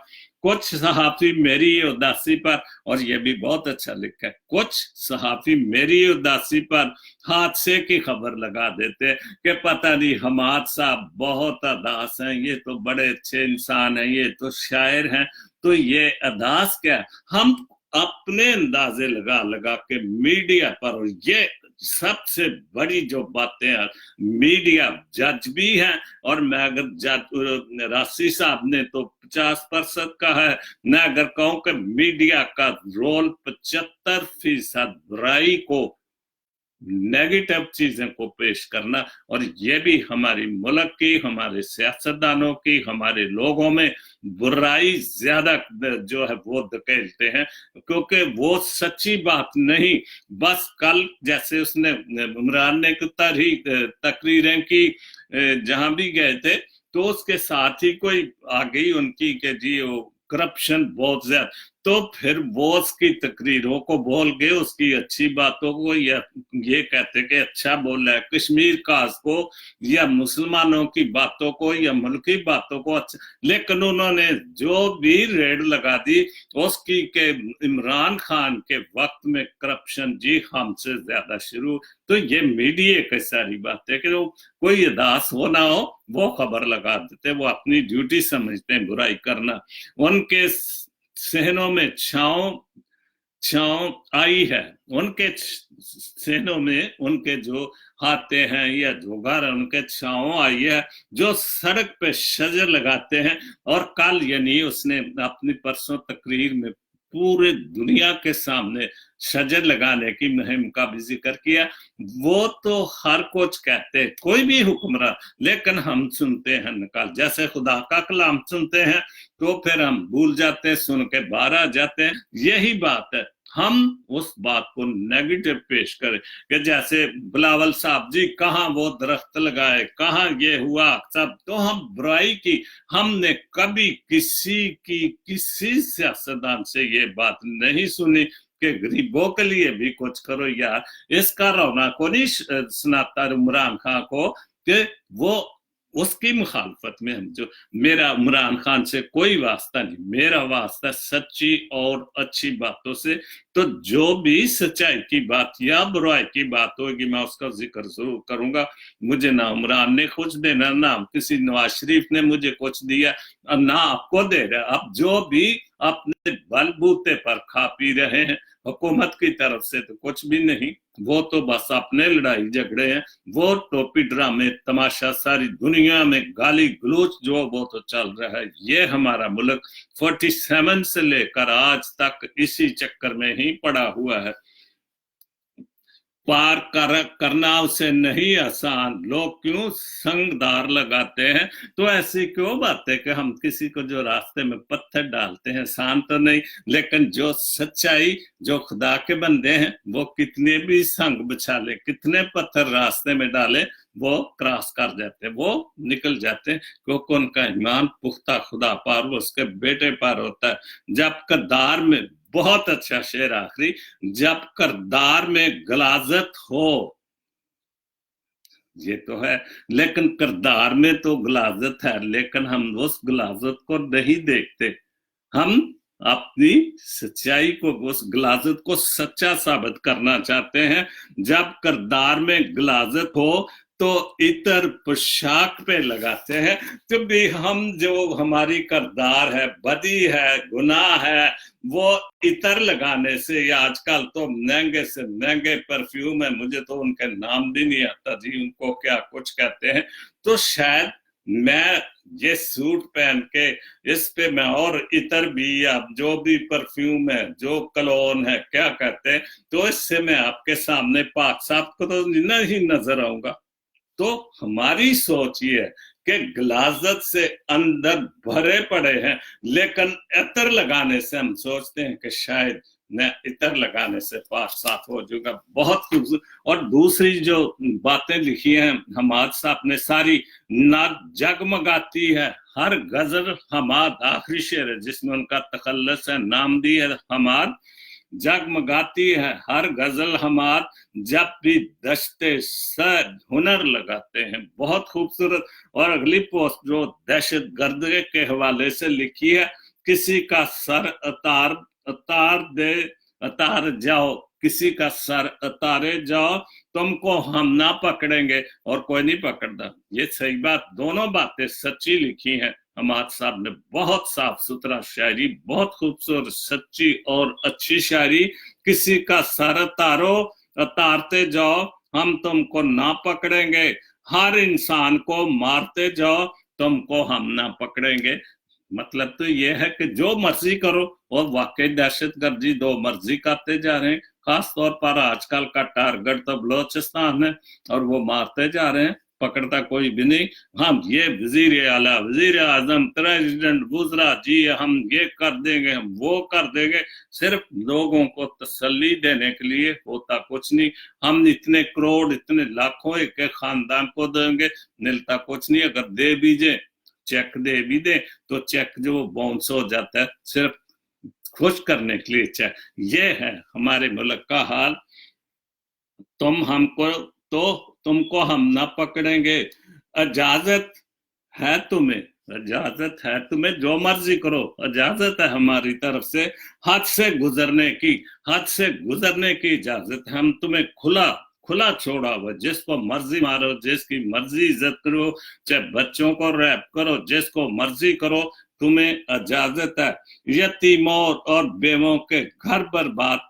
कुछ सहाफी मेरी उदासी पर, और ये भी बहुत अच्छा लिखा है, कुछ सहाफी मेरी उदासी पर हादसे की खबर लगा देते कि पता नहीं हमाद साहब बहुत अदास हैं, ये तो बड़े अच्छे इंसान हैं, ये तो शायर हैं, तो ये अदास क्या। हम अपने अंदाजे लगा लगा के मीडिया पर, और ये सबसे बड़ी जो बातें हैं, मीडिया जज भी है, और मैं अगर जज राशि साहब ने तो 50% का है, मैं अगर कहूं कि मीडिया का रोल 75% बुराई को, नेगेटिव चीजें को पेश करना, और ये भी हमारी मुल्क की, हमारे सियासतदानों की, हमारे लोगों में बुराई ज्यादा जो है वो धकेलते हैं, क्योंकि वो सच्ची बात नहीं। बस कल जैसे उसने इमरान ने तकरीरें की, जहां भी गए थे तो उसके साथ ही कोई आ गई उनकी कि जी वो करप्शन बहुत ज्यादा, तो फिर वो उसकी तकरीरों को बोल के उसकी अच्छी बातों को या ये कहते कि अच्छा बोला है, कश्मीर काज को या मुसलमानों की बातों को या मुल्की बातों को अच्छा, लेकिन उन्होंने जो भी रेड लगा दी उसकी के इमरान खान के वक्त में करप्शन जी हमसे ज्यादा शुरू। तो ये मीडिया की सारी बात है कि वो कोई अदास हो ना हो वो खबर लगा देते, वो अपनी ड्यूटी समझते हैं बुराई करना। उनके सहनों में छांव आई है, उनके सहनों में उनके जो हाथे हैं या जो घर उनके छांव आई है, जो सड़क पे शजर लगाते हैं। और कल यानी उसने अपनी परसों तकरीर में पूरे दुनिया के सामने शजर लगाने की मुहिम का भी जिक्र किया। वो तो हर कुछ कहते हैं कोई भी हुक्मरान, लेकिन हम सुनते हैं नकाल, जैसे खुदा का कलाम सुनते हैं तो फिर हम भूल जाते हैं, सुन के बाहर आ जाते हैं। यही बात है, हम उस बात को नेगेटिव पेश करें कि जैसे बिलावल साहब जी कहाँ वो दरख्त लगाए, कहाँ ये हुआ सब, तो हम बुराई की। हमने कभी किसी सियासतदान से ये बात नहीं सुनी कि गरीबों के लिए भी कुछ करो यार। इसका रोना को नहीं सुनाता इमरान खान को कि वो उसकी मुखालफत में हम जो, मेरा इमरान खान से कोई वास्ता नहीं, मेरा वास्ता सच्ची और अच्छी बातों से। तो जो भी सच्चाई की बात या बुराई की बात होगी मैं उसका जिक्र जरूर करूंगा। मुझे ना इमरान ने कुछ देना, ना किसी नवाज शरीफ ने मुझे कुछ दिया, ना आपको दे रहा। अब जो भी अपने बलबूते पर खा पी रहे हैं हुकूमत की तरफ से तो कुछ भी नहीं, वो तो बस अपने लड़ाई झगड़े हैं, वो टोपी ड्रामे तमाशा, सारी दुनिया में गाली गलोच जो वो तो चल रहा है। ये हमारा मुल्क 47 से लेकर आज तक इसी चक्कर में ही पड़ा हुआ है। पार करना उसे नहीं आसान, लोग क्यों संगदार लगाते हैं। तो ऐसी क्यों बात है कि हम किसी को जो रास्ते में पत्थर डालते हैं, आसान तो नहीं, लेकिन जो सच्चाई, जो खुदा के बंदे हैं, वो कितने भी संग बिछा ले, कितने पत्थर रास्ते में डाले, वो क्रॉस कर जाते हैं, वो निकल जाते हैं, क्योंकि उनका ईमान पुख्ता खुदा पार वो उसके बेटे पार होता है। जब करदार में, बहुत अच्छा शेर आखिरी, जब करदार में गलाजत हो, ये तो है, लेकिन करदार में तो गलाजत है, लेकिन हम उस गलाजत को नहीं देखते। हम अपनी सच्चाई को, उस गलाजत को सच्चा साबित करना चाहते हैं। जब करदार में गलाजत हो तो इतर पोशाक पे लगाते हैं। तो भी हम जो हमारी करदार है, बदी है, गुनाह है, वो इतर लगाने से, या आजकल तो महंगे से महंगे परफ्यूम है, मुझे तो उनके नाम भी नहीं आता जी, उनको क्या कुछ कहते हैं। तो शायद मैं ये सूट पहन के इस पे मैं और इतर भी या जो भी परफ्यूम है, जो कलोन है, क्या कहते हैं, तो इससे मैं आपके सामने पाक साफ को तो नहीं नजर आऊंगा। तो हमारी सोच ये है कि गलाजत से अंदर भरे पड़े हैं, लेकिन इतर लगाने से हम सोचते हैं कि शायद मैं इतर लगाने से पाक साफ हो जाऊंगा। बहुत खूबसूरत। और दूसरी जो बातें लिखी हैं हमाद साहब ने सारी, ना जगमगाती है हर गजल हमाद, आखिरी शेर है जिसमें उनका तखल्लुस है, नाम दी है हमाद, जगमगाती है हर गजल हमाद, जब भी दश्ते सद हुनर लगाते हैं। बहुत खूबसूरत। और अगली पोस्ट जो दहशत गर्द के हवाले से लिखी है, किसी का सर अतार जाओ, किसी का सर अतारे जाओ, तुमको हम ना पकड़ेंगे और कोई नहीं पकड़ता। ये सही बात, दोनों बातें सच्ची लिखी हैं हमाद साहब ने। बहुत साफ सुथरा शायरी, बहुत खूबसूरत, सच्ची और अच्छी शायरी। किसी का सर अतारते जाओ, हम तुमको ना पकड़ेंगे, हर इंसान को मारते जाओ, तुमको हम ना पकड़ेंगे। मतलब तो ये है कि जो मर्जी करो, और वाकई दहशतगर्दी दो मर्जी करते जा रहे हैं। खास तौर पर आजकल का टारगेट तो बलोचिस्तान है, और वो मारते जा रहे हैं, पकड़ता कोई भी नहीं। हम ये वजीर आला, वजीर आजम, प्रेसिडेंट, वुज़रा जी हम ये कर देंगे, हम वो कर देंगे, सिर्फ लोगों को तसल्ली देने के लिए, होता कुछ नहीं। हम इतने करोड़, इतने लाखों एक खानदान को देंगे, मिलता कुछ नहीं। अगर दे भी जे, चेक दे भी दे, तो चेक जो बाउंस हो जाता है। सिर्फ خوش کرنے کے لیے چاہے. یہ ہے ہمارے ملک کا حال. تم کو ہم نہ پکڑیں گے. اجازت ہے تمہیں، اجازت ہے تمہیں، جو مرضی کرو، اجازت ہے ہماری طرف سے حد سے گزرنے کی، حد سے گزرنے کی اجازت ہے. ہم تمہیں کھلا چھوڑا ہوا، جس کو مرضی مارو، جس کی مرضی عزت کرو، چاہے بچوں کو ریپ کرو، جس کو مرضی کرو، تمہیں اجازت ہے. یتیموں اور بیووں کے گھر برباد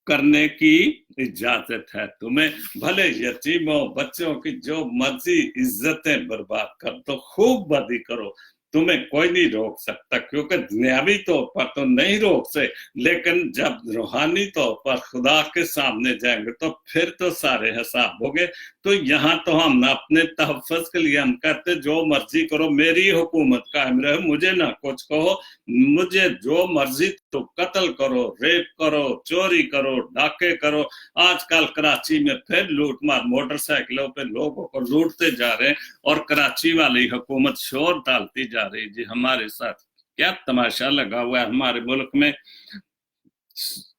کرنے کی اجازت ہے تمہیں. بھلے یتیموں بچوں کی جو مرضی عزتیں برباد کر دو، خوب بدی کرو، تمہیں کوئی نہیں روک سکتا، کیونکہ دنیاوی طور پر تو نہیں روک سکتے، لیکن جب روحانی طور پر خدا کے سامنے جائیں گے تو پھر تو سارے حساب ہو گئے. تو یہاں تو ہم اپنے تحفظ کے لیے ہم کہتے جو مرضی کرو، میری حکومت قائم رہے، مجھے نہ کچھ کہو، مجھے جو مرضی تو قتل کرو، ریپ کرو، چوری کرو، ڈاکے کرو. آج کل کراچی میں پھر لوٹ مار، موٹر سائیکلوں پہ لوگوں کو لوٹتے جا رہے ہیں، اور کراچی والی حکومت شور ڈالتی جا رہی. جی ہمارے ساتھ کیا تماشا لگا ہوا ہے ہمارے ملک میں.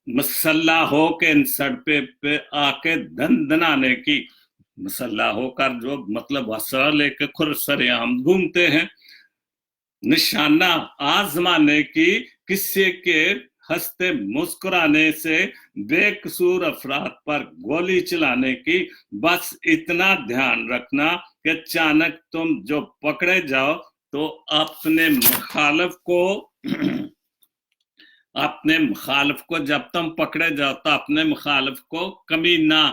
مسلح ہو کے ان سڑکیں پہ آ کے دندنانے کی، مسلح ہو کر جو مطلب وسا لے کے سرے عام گھومتے ہیں، نشانہ آزمانے کی، کسی کے ہنستے مسکرانے سے بے قصور افراد پر گولی چلانے کی. بس اتنا دھیان رکھنا کہ اچانک تم جو پکڑے جاؤ تو اپنے مخالف کو جب تم پکڑے جاؤ تو اپنے مخالف کو کمینہ،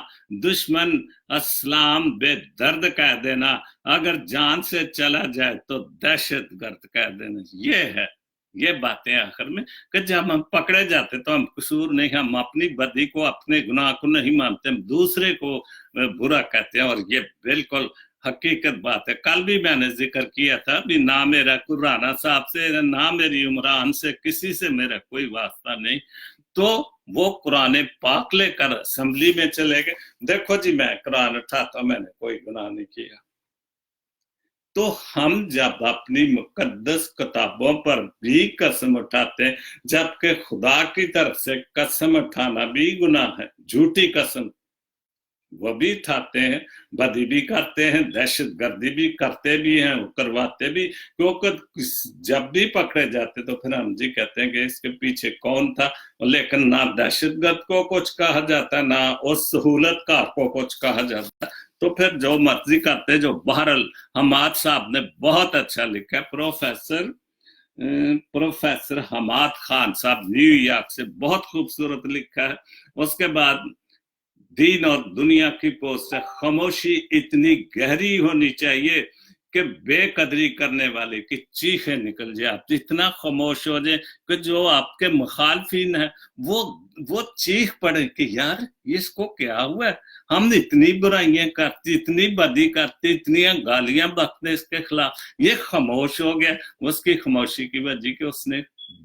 دشمن اسلام، بے درد کہہ دینا. اگر جان سے چلا جائے تو دہشت گرد کہہ دینا. یہ ہے، یہ باتیں آخر میں کہ جب ہم پکڑے جاتے تو ہم قصور نہیں، ہم اپنی بدی کو، اپنے گناہ کو نہیں مانتے، ہم دوسرے کو برا کہتے ہیں. اور یہ بالکل حقیقت بات ہے. کل بھی میں نے ذکر کیا تھا بھی، نہ میرا رانا صاحب سے، نہ میری عمران سے، کسی سے میرا کوئی واسطہ نہیں. تو وہ قرآن پاک لے کر اسمبلی میں چلے گئے. دیکھو جی میں قرآن اٹھاتا، میں نے کوئی گناہ نہیں کیا. تو ہم جب اپنی مقدس کتابوں پر بھی قسم اٹھاتے ہیں، جبکہ خدا کی طرف سے قسم اٹھانا بھی گناہ ہے، جھوٹی قسم وہ بھی اٹھاتے ہیں، بدی بھی کرتے ہیں، دہشت گردی بھی کرتے بھی ہیں، کرواتے بھی. کیونکہ جب بھی پکڑے جاتے تو پھر ہم جی کہتے ہیں کہ اس کے پیچھے کون تھا. لیکن نہ دہشت گرد کو کچھ کہا جاتا، نہ اس سہولت کار کو کچھ کہا جاتا. تو پھر جو مرضی کرتے. جو بہرحال حماد صاحب نے بہت اچھا لکھا ہے، پروفیسر حماد خان صاحب نیو یارک سے، بہت خوبصورت لکھا ہے. اس کے بعد دین اور دنیا کی پوسٹ سے خاموشی اتنی گہری ہونی چاہیے کہ بے قدری کرنے والے کی چیخیں نکل جائے. آپ اتنا خاموش ہو جائے کہ جو آپ کے مخالفین ہیں وہ چیخ پڑے کہ یار اس کو کیا ہوا ہے، ہم اتنی برائیاں کرتی، اتنی بدی کرتی، اتنی گالیاں بکتے اس کے خلاف، یہ خاموش ہو گیا. اس کی خاموشی کی وجہ کہ اس نے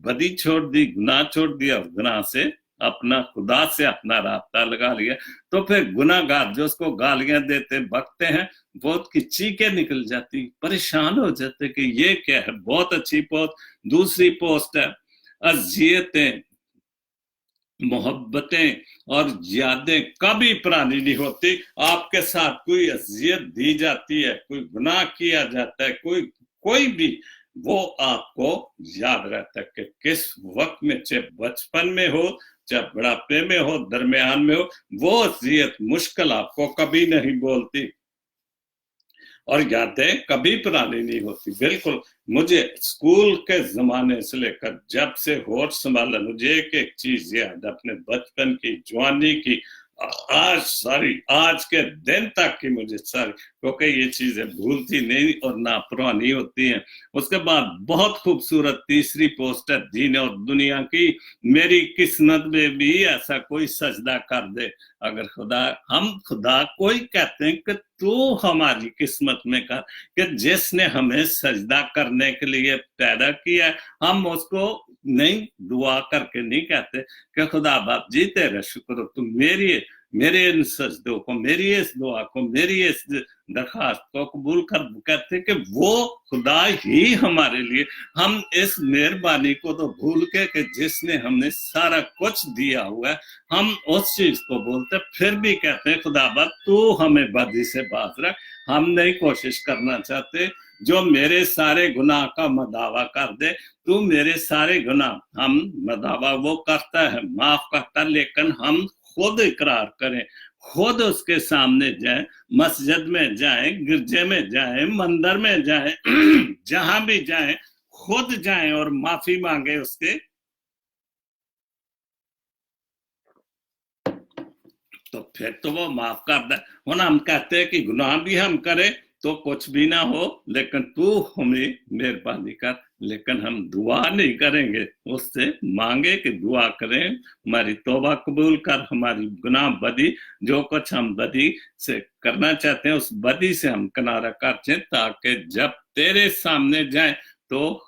بدی چھوڑ دی، گناہ چھوڑ دیا، اور گناہ سے اپنا خدا سے اپنا رابطہ لگا لیا. تو پھر گناہ گار جو اس کو گالیاں دیتے بکتے ہیں، بہت کی چیخیں نکل جاتی، پریشان ہو جاتے کہ یہ کیا ہے. بہت اچھی پوسٹ. دوسری پوسٹ ہے، اذیتیں، محبتیں اور یادیں کبھی پرانی نہیں ہوتی. آپ کے ساتھ کوئی اذیت دی جاتی ہے، کوئی گناہ کیا جاتا ہے، کوئی بھی، وہ آپ کو یاد رہتا ہے کہ کس وقت میں، چاہے بچپن میں ہو، چاہے بڑھاپے میں ہو، درمیان میں ہو، وہ اذیت مشکل آپ کو کبھی نہیں بولتی، اور یادیں کبھی پرانی نہیں ہوتی. بالکل مجھے اسکول کے زمانے سے لے کر جب سے ہوش سنبھالا، مجھے ایک چیز یاد، اپنے بچپن کی، جوانی کی، آج کے دن تک کی مجھے ساری، کیونکہ یہ چیزیں بھولتی نہیں اور نہ پرانی ہوتی ہیں. اس کے بعد بہت خوبصورت تیسری پوسٹ ہے، دین اور دنیا کی. میری قسمت میں بھی ایسا کوئی سجدہ کر دے. اگر ہم خدا کو ہی کہتے ہیں کہ تو ہماری قسمت میں کر، کہ جس نے ہمیں سجدہ کرنے کے لیے پیدا کیا، ہم اس کو نہیں دعا کر کے نہیں کہتے کہ خدا باپ جی تیرا شکر ہو، تم मेरे इन सजदों को, मेरी इस दुआ को, मेरी इस दरखास्त को कबूल कर। कहते कि वो खुदा ही हमारे लिए, हम इस मेहरबानी को तो भूल के कि जिसने हमने सारा कुछ दिया हुआ है, हम उस चीज को बोलते फिर भी कहते हैं खुदाबंद तू हमें बदी से बाज रख। हम नहीं कोशिश करना चाहते जो मेरे सारे गुनाह का मदावा कर दे, तू मेरे सारे गुनाह, हम मदावा वो करता है, माफ करता, लेकिन हम खुद इकरार करें, खुद उसके सामने जाएं, मस्जिद में जाएं, गिरजे में जाएं, मंदिर में जाएं, जहां भी जाएं, खुद जाएं और माफी मांगे उसके, तो फिर तो वो माफ कर दे। हम कहते हैं कि गुनाह भी हम करें तो कुछ भी ना हो, लेकिन तू हमें मेहरबानी कर, लेकिन हम दुआ नहीं करेंगे, उससे मांगे कि दुआ करें, हमारी तौबा कबूल कर, हमारी गुनाह बदी, जो कुछ हम बदी से करना चाहते हैं उस बदी से हम किनारा कर, ताकि जब तेरे सामने जाए तो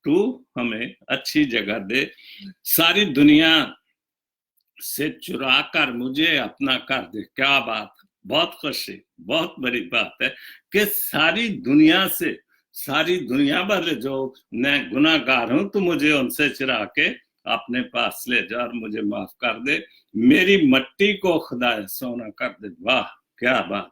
तू हमें अच्छी जगह दे। सारी दुनिया से चुरा कर मुझे अपना कर दे। क्या बात, बहुत खुशी, बहुत बड़ी बात है कि सारी दुनिया वाले जो मैं गुनाहगार हूं, तो मुझे उनसे चुरा के अपने पास ले जा और मुझे माफ कर दे, मेरी मट्टी को खुदा सोना कर दे। वाह क्या बात।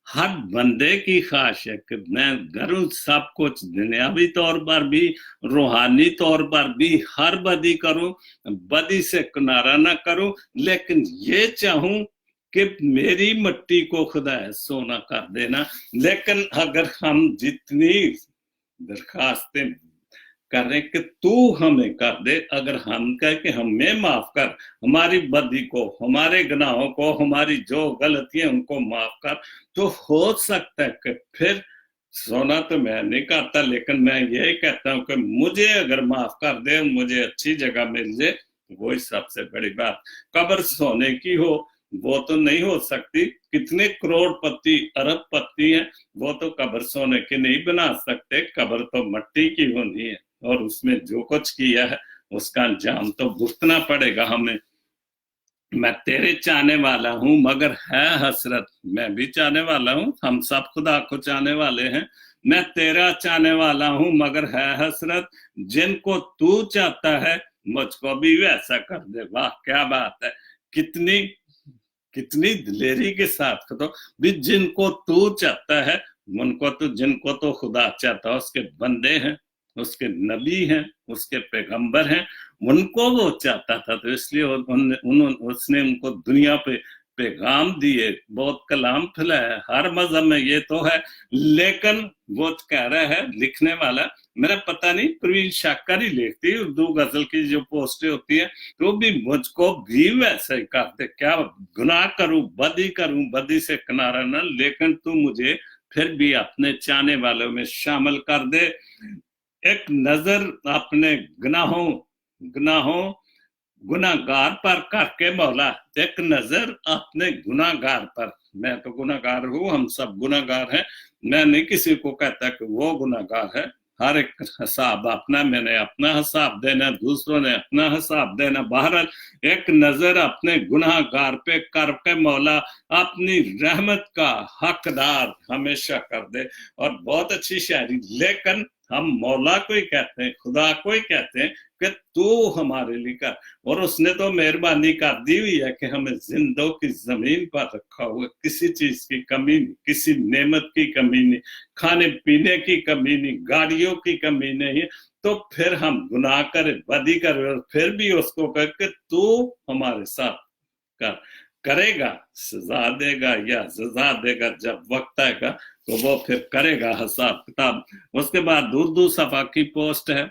हर बंदे की ख्वाहिश है कि मैं करूं सब कुछ, दुनियावी तौर पर भी, रूहानी तौर पर भी, हर बदी करूं, बदी से किनारा ना करूं, लेकिन ये चाहूं कि मेरी मट्टी को खुदा सोना कर देना। लेकिन अगर हम जितनी दरखास्तें कर रहे कि तू हमें कर दे, अगर हम कह के हमें माफ कर, हमारी बदी को, हमारे गुनाहों को, हमारी जो गलतियां उनको माफ कर, तो हो सकता है कि फिर सोना तो मैं नहीं करता, लेकिन मैं यही कहता हूं कि मुझे अगर माफ कर दे, मुझे अच्छी जगह मिल जाए, वही सबसे बड़ी बात। कब्र सोने की हो वो तो नहीं हो सकती, कितने करोड़पति अरबपति हैं, वो तो कब्र सोने की नहीं बना सकते, कब्र तो मट्टी की होनी है, और उसमें जो कुछ किया है उसका अंजाम तो भुगतना पड़ेगा हमें। मैं तेरे चाहने वाला हूं मगर है हसरत, मैं भी चाहने वाला हूं, हम सब खुदा को चाहने वाले हैं। मैं तेरा चाहने वाला हूं मगर है हसरत, जिनको तू चाहता है मुझको भी वैसा कर दे। वाह क्या बात है, कितनी दिलेरी के साथ तो भी, जिनको तू चाहता है, उनको तो, जिनको तो खुदा चाहता है, उसके बंदे हैं, उसके नबी हैं, उसके पैगंबर हैं, उनको वो चाहता था, तो इसलिए उसने उनको दुनिया पे पैगाम दिए, बहुत कलाम फैलाया, हर मजहब में ये तो है। लेकिन वो कह रहा है लिखने वाला, मेरा पता नहीं, प्रवीण शाकर ही लिखती उर्दू गजल की जो पोस्टें होती है, तो भी मुझको भी वैसे ही करते, क्या गुनाह करूं, बदी से किनारा ना, लेकिन तू मुझे फिर भी अपने चाहने वालों में शामिल कर दे। एक नजर अपने गुनाहगार पर करके मौला, एक नजर अपने गुनाहगार पर। मैं तो गुनाहगार हूं, हम सब गुनाहगार हैं, मैं नहीं किसी को कहता कि वो गुनाहगार है, हर एक हिसाब अपना, मैंने अपना हिसाब देना, दूसरों ने अपना हिसाब देना। बहरहाल एक नजर अपने गुनाहगार पे करके मौला अपनी रहमत का हकदार हमेशा कर दे। और बहुत अच्छी शायरी, लेकिन हम मौला को ही कहते हैं, खुदा को ही कहते हैं कि तू हमारे लिए कर, और उसने तो मेहरबानी कर दी हुई है कि हमें जिंदों की जमीन पर रखा हुआ, किसी चीज की कमी नहीं, किसी नेमत की कमी नहीं, खाने पीने की कमी नहीं, गाड़ियों की कमी नहीं है, तो फिर हम गुनाह करें, बदी करें, और फिर भी उसको कह के तू हमारे साथ करेगा, सजा देगा या सजा देगा, जब वक्त आएगा तो वो फिर करेगा हिसाब किताब। उसके बाद उर्दू सफा की पोस्ट है,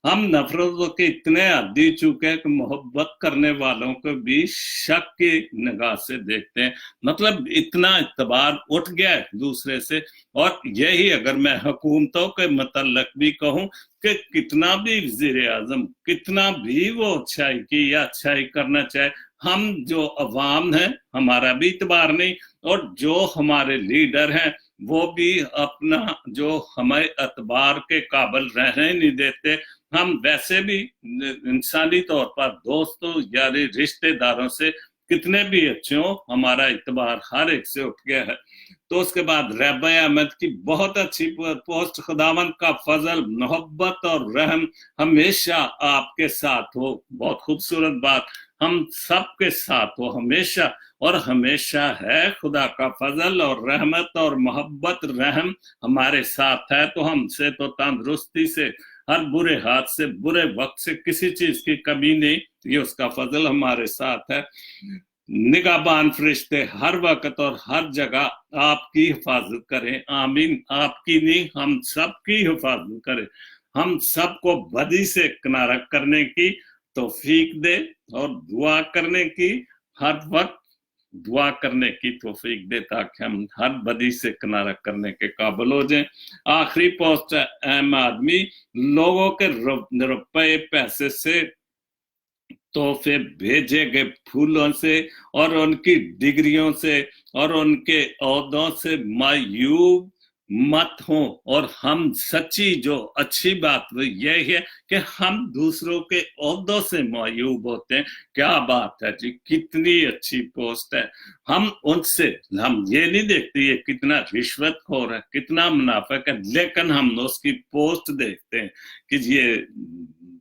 हम नफरतों के इतने आदी चुके हैं कि मोहब्बत करने वालों को भी शक की निगाह से देखते हैं, मतलब इतना इतबार उठ गया है दूसरे से। और यही अगर मैं हुकूमतों के मतलब भी कहूं कि कितना भी वज़ीर आज़म कितना भी वो अच्छाई की या अच्छाई करना चाहे, हम जो अवाम हैं हमारा भी इतबार नहीं, और जो हमारे लीडर हैं वो भी अपना जो हमें अतबार के काबिल रहने नहीं देते। हम वैसे भी इंसानी तौर पर दोस्तों यारी रिश्तेदारों से कितने भी अच्छे हो, हमारा इतबार हर एक से उठ गया है। तो उसके बाद रब्बे अहमद की बहुत अच्छी पोस्ट, खुदावंद का फजल, मोहब्बत और रहम हमेशा आपके साथ हो। बहुत खूबसूरत बात, हम सबके साथ हो हमेशा और हमेशा है। खुदा का फजल और रहमत और मोहब्बत रहम हमारे साथ है। तो हमसे तो तंदुरुस्ती से, हर बुरे हाथ से, बुरे वक्त से किसी चीज की कमी नहीं, ये उसका फजल हमारे साथ है। निगाहबान फरिश्ते हर वक्त और हर जगह आपकी हिफाजत करें, आमीन। आपकी नहीं, हम सबकी हिफाजत करें, हम सबको बदी से किनारा करने की तौफीक दे और दुआ करने की, हर वक्त दुआ करने की तौफीक दे, ताकि हम हर बदी से किनारा करने के काबिल हो जाएं। आखिरी पोस्ट है, अहम आदमी लोगों के रुपए पैसे से, तोहफे भेजे गए फूलों से और उनकी डिग्रियों से और उनके ओहदों से मायूब मत हो। और हम सच्ची जो अच्छी बात यह है कि हम दूसरों के ओहदों से मायूब होते हैं। क्या बात है जी, कितनी अच्छी पोस्ट है। हम उनसे, हम ये नहीं देखते ये कितना रिश्वतखोर है, कितना मुनाफिक है, लेकिन हम उसकी पोस्ट देखते हैं कि ये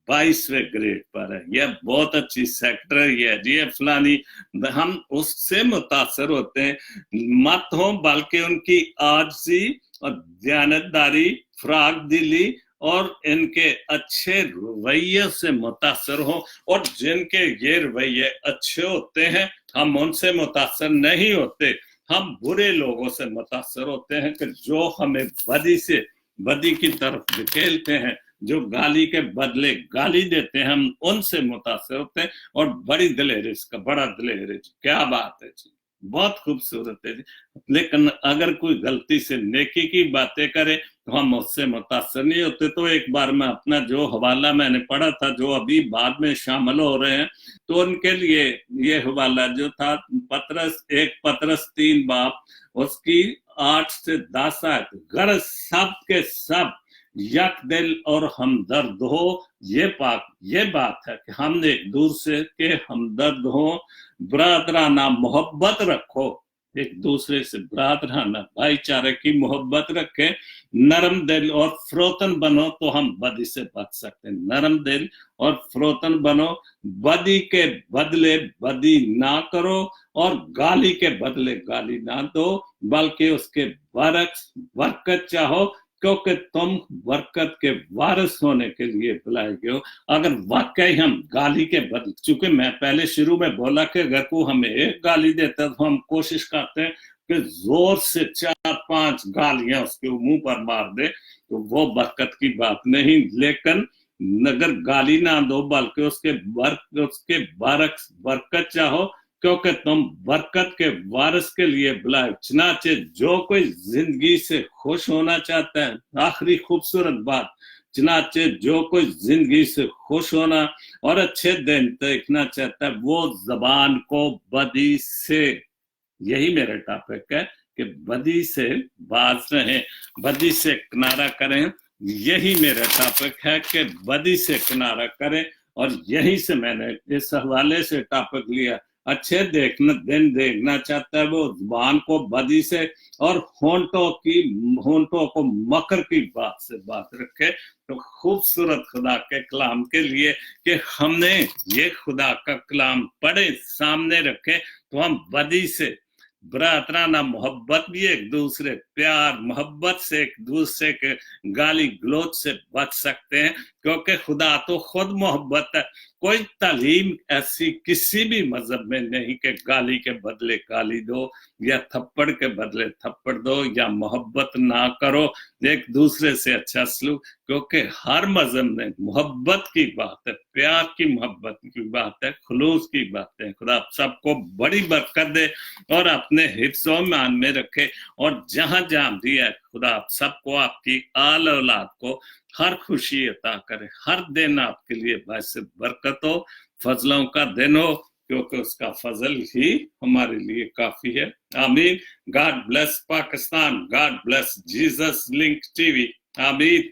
22वें ग्रेड पर है, यह बहुत अच्छी सेक्रेटरी है जी, ये फलानी, हम उससे मुतासर होते हैं। मत हो, बल्कि उनकी आजिज़ी और दयानतदारी, फराग दिली और इनके अच्छे रवैये से मुतासर हो। और जिनके ये रवैये अच्छे होते हैं, हम उनसे मुतासर नहीं होते, हम बुरे लोगों से मुतासर होते हैं कि जो हमें बदी से, बदी की तरफ धकेलते हैं, जो गाली के बदले गाली देते हैं, हम उनसे मुतासर होते हैं। और बड़ी दिलेरी, इसका बड़ा दिलेरी, क्या बात है जी, बहुत खूबसूरत है जी। लेकिन अगर कोई गलती से नेकी की बातें करे तो हम उससे मुतासर नहीं होते। तो एक बार मैं अपना जो हवाला मैंने पढ़ा था, जो अभी बाद में शामिल हो रहे हैं, तो उनके लिए ये हवाला जो था, पतरस 1 पतरस 3 बाब उसकी 8 से 10 आयत, गरज सब के सब यक दिल और हमदर्द हो। ये बात है कि हम एक दूसरे के हमदर्द हो, बरादराना मोहब्बत रखो, एक दूसरे से बरादराना भाईचारे की मोहब्बत रखे, नरम दिल और फरोतन बनो, तो हम बदी से बच सकते हैं। नरम दिल और फरोतन बनो, बदी के बदले बदी ना करो और गाली के बदले गाली ना दो, बल्कि उसके बरकत चाहो, क्योंकि तुम बरकत के वारिस होने के लिए बुलाए गए हो। अगर वाकई हम गाली के बदले, चूंकि मैं पहले शुरू में बोला कि अगर को हमें एक गाली देता तो हम कोशिश करते हैं कि जोर से 4-5 गालियां उसके मुंह पर मार दे, तो वो बरकत की बात नहीं। लेकिन अगर गाली ना दो, बल्कि उसके बरकत चाहो, क्योंकि तुम बरकत के वारिस के लिए बुलाए। चनाचे जो कोई जिंदगी से खुश होना चाहता है, आखिरी खूबसूरत बात, चनाचे जो कोई जिंदगी से खुश होना और अच्छे दिन देखना चाहता है, वो जबान को बदी से, यही मेरा टॉपिक है कि बदी से बाज रहें, बदी से किनारा करें। यही मेरा टॉपिक है कि बदी से किनारा करें, और यही से मैंने इस हवाले से टॉपिक लिया। अच्छे दिन देखना चाहता है, वो जुबान को बदी से और होंठों को मकर की बात से बात रखे। तो खूबसूरत खुदा के कलाम के लिए कि हमने ये खुदा का कलाम पढ़े, सामने रखे, तो हम बदी से, बरादराना मोहब्बत भी, एक दूसरे प्यार मोहब्बत से एक दूसरे के गाली गलोच से बच सकते हैं, क्योंकि खुदा तो खुद मोहब्बत है। कोई तालीम ऐसी किसी भी मजहब में नहीं कि गाली के बदले गाली दो या थप्पड़ के बदले थप्पड़ दो या मोहब्बत ना करो, एक दूसरे से अच्छा सलूक, क्योंकि हर मजहब में मोहब्बत की बात है, प्यार की मोहब्बत की बात है, खुलूस की बात है। खुदा सबको बड़ी बरकत दे और अपने हिफ्ज़ो ईमान में रखे, और जहां जहां भी है खुदा आप सबको, आपकी आल औलाद को हर खुशी अता करे, हर दिन आपके लिए बाइस बरकत हो, फजलों का दिन हो, क्योंकि उसका फजल ही हमारे लिए काफी है। आमीन। God bless Pakistan, God bless Jesus link TV. आमीन।